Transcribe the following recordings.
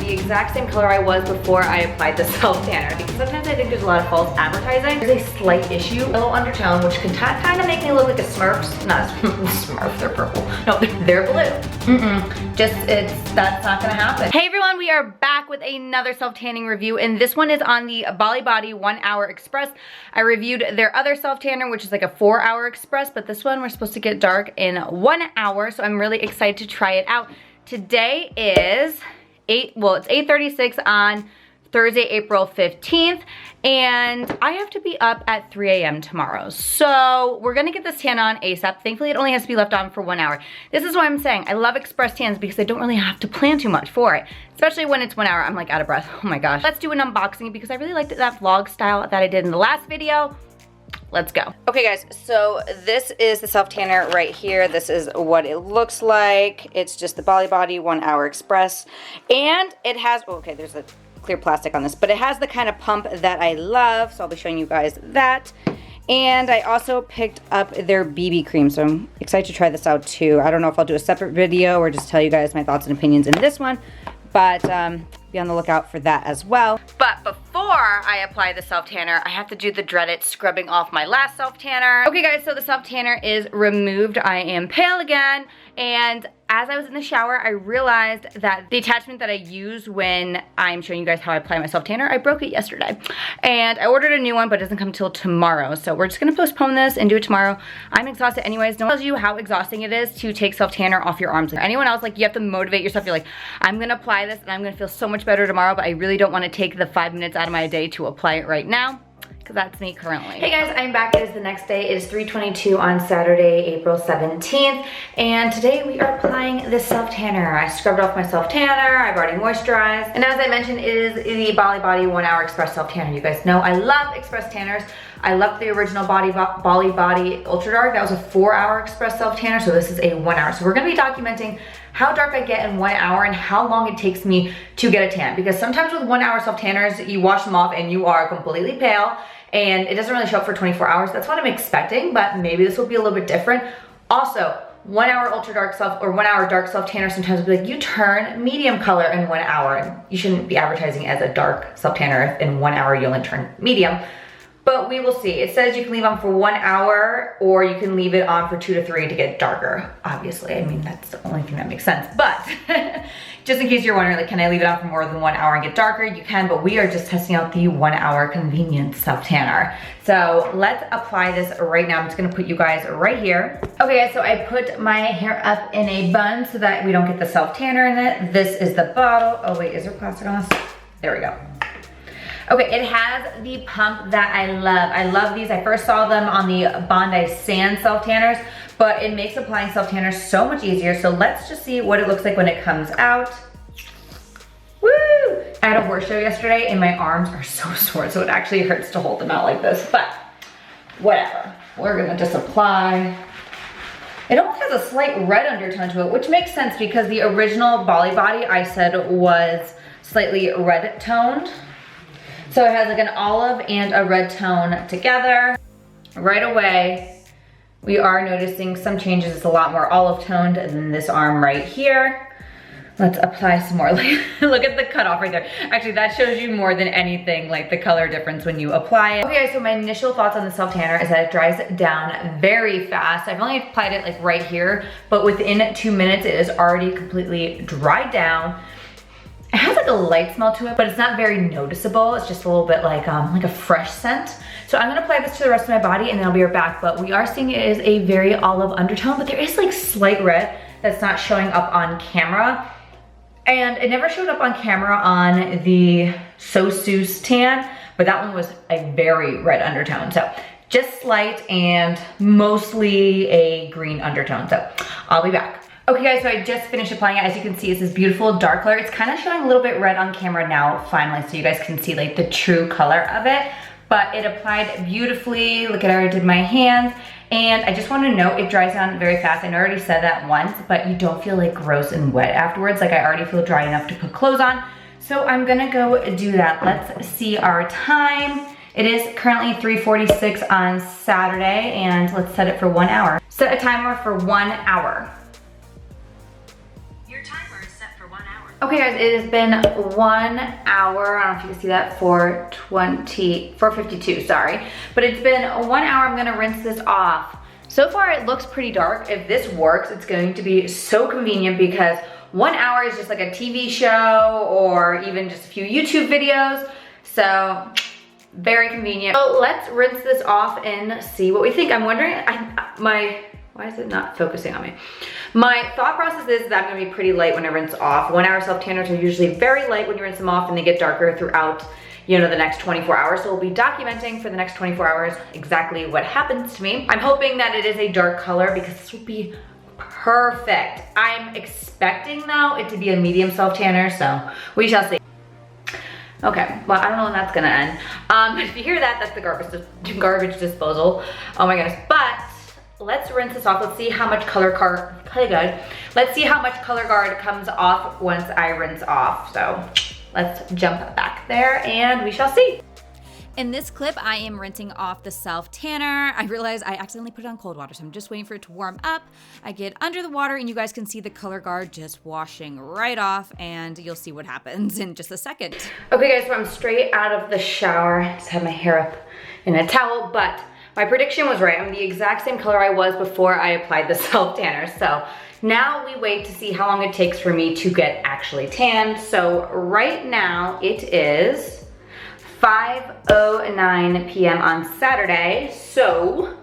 the exact same color I was before I applied the self tanner, because sometimes I think there's a lot of false advertising. There's a slight issue, a little undertone, which can kind of make me look like a Smurfs. Not a Smurf, they're purple. No, they're blue. That's not gonna happen. Hey everyone, we are back with another self tanning review, and this one is on the Bali Body 1 Hour Express. I reviewed their other self tanner, which is like a 4-hour express, but this one we're supposed to get dark in 1 hour, so I'm really excited to try it out. Today is it's 8:36 on Thursday, April 15th, and I have to be up at 3 a.m. tomorrow. So we're gonna get this tan on ASAP. Thankfully, it only has to be left on for 1 hour. This is why I'm saying I love express tans, because I don't really have to plan too much for it, especially when it's 1 hour. I'm like out of breath, oh my gosh. Let's do an unboxing because I really liked that vlog style that I did in the last video. Let's go. Okay guys, so this is the self tanner right here. This is what it looks like. It's just the Bali Body 1 Hour Express, and it has, okay, there's a clear plastic on this, but it has the kind of pump that I love, so I'll be showing you guys that. And I also picked up their BB cream, so I'm excited to try this out too. I don't know if I'll do a separate video or just tell you guys my thoughts and opinions in this one, but be on the lookout for that as well. But before I apply the self tanner, I have to do the dreaded scrubbing off my last self tanner. Okay guys, so the self tanner is removed. I am pale again, and as I was in the shower, I realized that the attachment that I use when I'm showing you guys how I apply my self tanner, I broke it yesterday. And I ordered a new one, but it doesn't come till tomorrow. So we're just gonna postpone this and do it tomorrow. I'm exhausted anyways. No one tells you how exhausting it is to take self tanner off your arms. Like anyone else, like you have to motivate yourself. You're like, I'm gonna apply this and I'm gonna feel so much better tomorrow, but I really don't wanna take the 5 minutes out of my day to apply it right now, because that's me currently. Hey guys, I'm back. It is the next day. It is 3:22 on Saturday, April 17th, and today we are applying the self tanner. I scrubbed off my self tanner. I've already moisturized, and as I mentioned, it is the Bali Body 1 Hour Express self tanner. You guys know I love express tanners. I love the original Bali Body Ultra Dark. That was a 4-hour express self tanner, so this is a 1 hour. So we're gonna be documenting how dark I get in 1 hour and how long it takes me to get a tan, because sometimes with 1 hour self tanners, you wash them off and you are completely pale, and it doesn't really show up for 24 hours. That's what I'm expecting, but maybe this will be a little bit different. Also, 1 hour ultra dark self or 1 hour dark self tanner sometimes will be like, you turn medium color in 1 hour, and you shouldn't be advertising as a dark self tanner if in 1 hour you only turn medium. But we will see. It says you can leave on for 1 hour, or you can leave it on for 2 to 3 to get darker. Obviously, I mean, that's the only thing that makes sense. But just in case you're wondering, like, can I leave it on for more than 1 hour and get darker? You can, but we are just testing out the 1 hour convenience self tanner. So let's apply this right now. I'm just gonna put you guys right here. Okay guys, so I put my hair up in a bun so that we don't get the self tanner in it. This is the bottle. Oh wait, is there plastic on this? There we go. Okay, it has the pump that I love. I love these. I first saw them on the Bondi Sand self tanners, but it makes applying self tanners so much easier. So let's just see what it looks like when it comes out. Woo! I had a horse show yesterday and my arms are so sore, so it actually hurts to hold them out like this, but whatever. We're gonna just apply. It almost has a slight red undertone to it, which makes sense because the original Bali Body I said was slightly red toned. So it has like an olive and a red tone together. Right away, we are noticing some changes. It's a lot more olive toned than this arm right here. Let's apply some more. Look at the cutoff right there. Actually, that shows you more than anything, like the color difference when you apply it. Okay, so my initial thoughts on the self tanner is that it dries down very fast. I've only applied it like right here, but within 2 minutes, it is already completely dried down. It has like a light smell to it, but it's not very noticeable. It's just a little bit like a fresh scent. So I'm gonna apply this to the rest of my body and then I'll be right back. But we are seeing it is a very olive undertone, but there is like slight red that's not showing up on camera. And it never showed up on camera on the Sosus tan, but that one was a very red undertone. So just slight and mostly a green undertone. So I'll be back. Okay guys, so I just finished applying it. As you can see, it's this beautiful dark color. It's kind of showing a little bit red on camera now, finally, so you guys can see like the true color of it. But it applied beautifully. Look at how I did my hands. And I just want to note, it dries down very fast. I already said that once, but you don't feel like gross and wet afterwards. Like I already feel dry enough to put clothes on. So I'm gonna go do that. Let's see our time. It is currently 3:46 on Saturday, and let's set it for 1 hour. Set a timer for 1 hour. Your Okay guys, it has been 1 hour. I don't know if you can see that, 4:52, sorry. But it's been 1 hour, I'm gonna rinse this off. So far it looks pretty dark. If this works, it's going to be so convenient because 1 hour is just like a TV show or even just a few YouTube videos. So very convenient. So let's rinse this off and see what we think. I'm wondering, why is it not focusing on me? My thought process is that I'm gonna be pretty light when I rinse off. 1 hour self tanners are usually very light when you rinse them off and they get darker throughout, you know, the next 24 hours. So we'll be documenting for the next 24 hours exactly what happens to me. I'm hoping that it is a dark color because this will be perfect. I'm expecting though it to be a medium self tanner, so we shall see. Okay, well, I don't know when that's gonna end. If you hear that, that's the garbage disposal. Oh my goodness, but let's rinse this off. Let's see how much color guard comes off once I rinse off. So let's jump back there and we shall see. In this clip, I am rinsing off the self tanner. I realized I accidentally put it on cold water, so I'm just waiting for it to warm up. I get under the water and you guys can see the color guard just washing right off, and you'll see what happens in just a second. Okay guys, so I'm straight out of the shower. I just have my hair up in a towel, but my prediction was right. I'm the exact same color I was before I applied the self tanner. So now we wait to see how long it takes for me to get actually tanned. So right now it is 5:09 p.m. on Saturday, so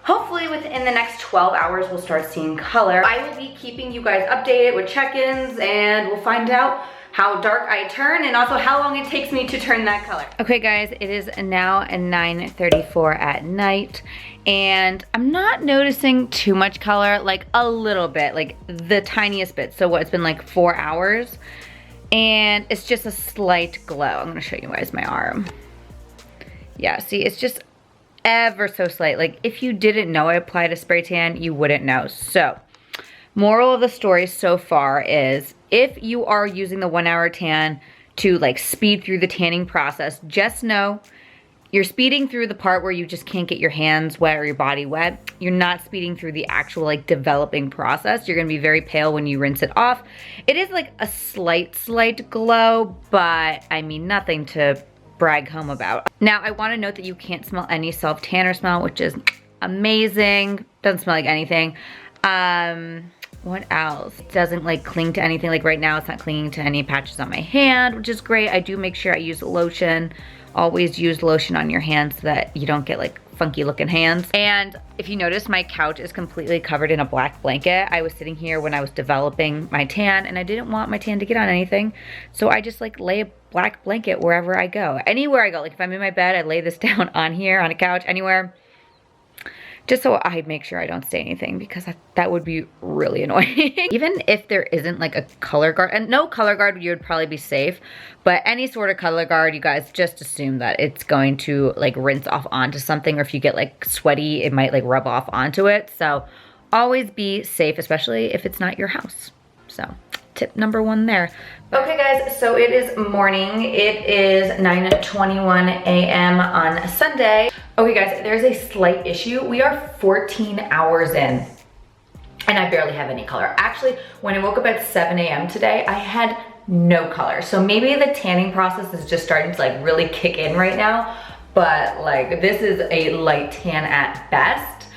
hopefully within the next 12 hours we'll start seeing color. I will be keeping you guys updated with check-ins and we'll find out how dark I turn and also how long it takes me to turn that color. Okay guys, it is now 9:34 at night and I'm not noticing too much color, like a little bit, like the tiniest bit. So what, it's been like 4 hours. And it's just a slight glow. I'm gonna show you guys my arm. Yeah, see, it's just ever so slight. Like if you didn't know I applied a spray tan, you wouldn't know. So, moral of the story so far is if you are using the 1 hour tan to like speed through the tanning process, just know you're speeding through the part where you just can't get your hands wet or your body wet. You're not speeding through the actual like developing process. You're gonna be very pale when you rinse it off. It is like a slight glow, but I mean nothing to brag home about. Now I wanna note that you can't smell any self tanner smell, which is amazing. Doesn't smell like anything. What else? It doesn't like cling to anything. Like right now it's not clinging to any patches on my hand, which is great. I do make sure I use lotion. Always use lotion on your hands so that you don't get like funky looking hands. And if you notice, my couch is completely covered in a black blanket. I was sitting here when I was developing my tan and I didn't want my tan to get on anything. So I just like lay a black blanket wherever I go. Anywhere I go, like if I'm in my bed, I lay this down on here, on a couch, anywhere. Just so I make sure I don't stain anything because that would be really annoying. Even if there isn't like a color guard, and no color guard, you would probably be safe, but any sort of color guard, you guys just assume that it's going to like rinse off onto something, or if you get like sweaty, it might like rub off onto it. So always be safe, especially if it's not your house. So tip number 1 there. Okay guys, so it is morning. It is 9:21 a.m. on Sunday. Okay guys, there's a slight issue. We are 14 hours in and I barely have any color. Actually, when I woke up at 7 a.m. today, I had no color. So maybe the tanning process is just starting to like really kick in right now, but like this is a light tan at best.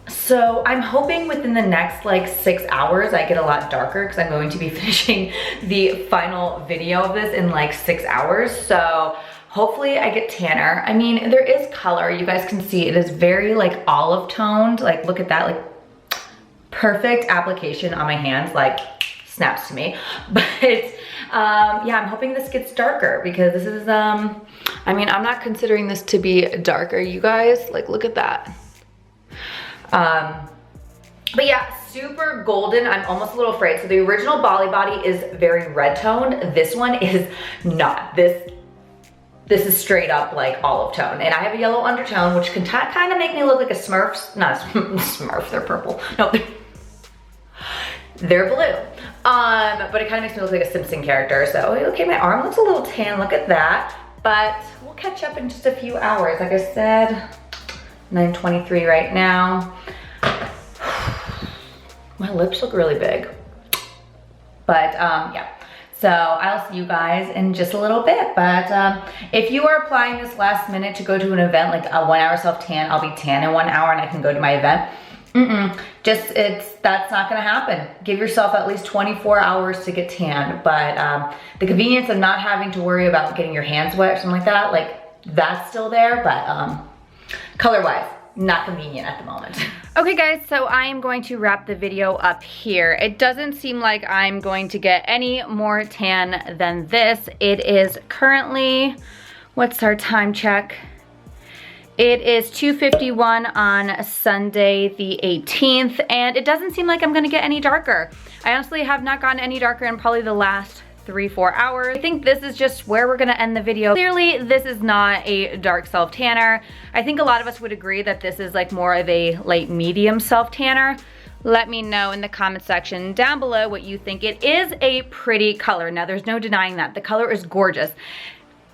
So I'm hoping within the next like 6 hours I get a lot darker because I'm going to be finishing the final video of this in like 6 hours. So hopefully I get tanner. I mean, there is color. You guys can see it is very like olive toned. Like look at that, like perfect application on my hands, like snaps to me. But yeah, I'm hoping this gets darker because this is, I mean, I'm not considering this to be darker, you guys. Like look at that. But yeah, super golden. I'm almost a little afraid. So the original Bali body is very red toned. This one is not. This is straight up like olive tone. And I have a yellow undertone, which can kind of make me look like a Smurf. Not a Smurf, they're purple. No, they're blue. But it kind of makes me look like a Simpson character. So, okay, my arm looks a little tan, look at that. But we'll catch up in just a few hours. Like I said, 9:23 right now. My lips look really big. But yeah. So I'll see you guys in just a little bit. But if you are applying this last minute to go to an event, like a 1 hour self tan, I'll be tan in 1 hour and I can go to my event. That's not gonna happen. Give yourself at least 24 hours to get tan. But the convenience of not having to worry about getting your hands wet or something like that, like that's still there, but color-wise, not convenient at the moment. Okay guys, so I am going to wrap the video up here. It doesn't seem like I'm going to get any more tan than this. It is currently, what's our time check? It is 2:51 on Sunday the 18th, and it doesn't seem like I'm gonna get any darker. I honestly have not gotten any darker in probably the last 3-4 hours. I think this is just where we're gonna end the video. Clearly, this is not a dark self tanner. I think a lot of us would agree that this is like more of a light medium self tanner. Let me know in the comment section down below what you think. It is a pretty color. Now, there's no denying that. The color is gorgeous.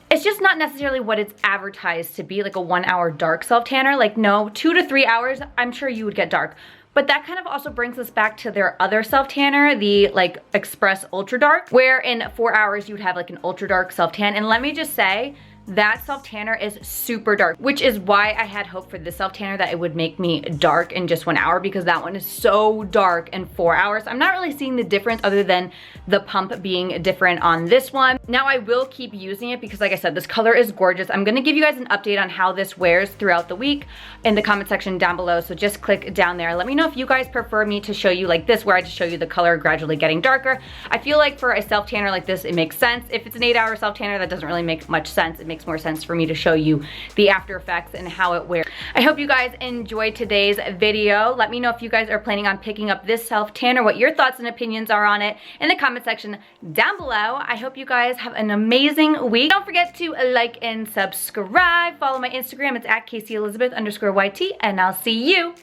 It's just not necessarily what it's advertised to be, like a 1 hour dark self tanner. Like no, 2 to 3 hours, I'm sure you would get dark. But that kind of also brings us back to their other self tanner, the like Express Ultra Dark, where in 4 hours you would have like an ultra dark self tan. And let me just say, that self tanner is super dark, which is why I had hope for this self tanner that it would make me dark in just 1 hour, because that one is so dark in 4 hours. I'm not really seeing the difference other than the pump being different on this one. Now I will keep using it because like I said, this color is gorgeous. I'm gonna give you guys an update on how this wears throughout the week in the comment section down below. So just click down there. Let me know if you guys prefer me to show you like this, where I just show you the color gradually getting darker. I feel like for a self tanner like this, it makes sense. If it's an 8 hour self tanner, that doesn't really make much sense. It makes more sense for me to show you the after effects and how it wears. I hope you guys enjoyed today's video. Let me know if you guys are planning on picking up this self tanner, what your thoughts and opinions are on it in the comment section down below. I hope you guys have an amazing week. Don't forget to like and subscribe. Follow my Instagram. It's at caseyelizabethyt_, and I'll see you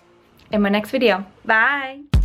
in my next video. Bye.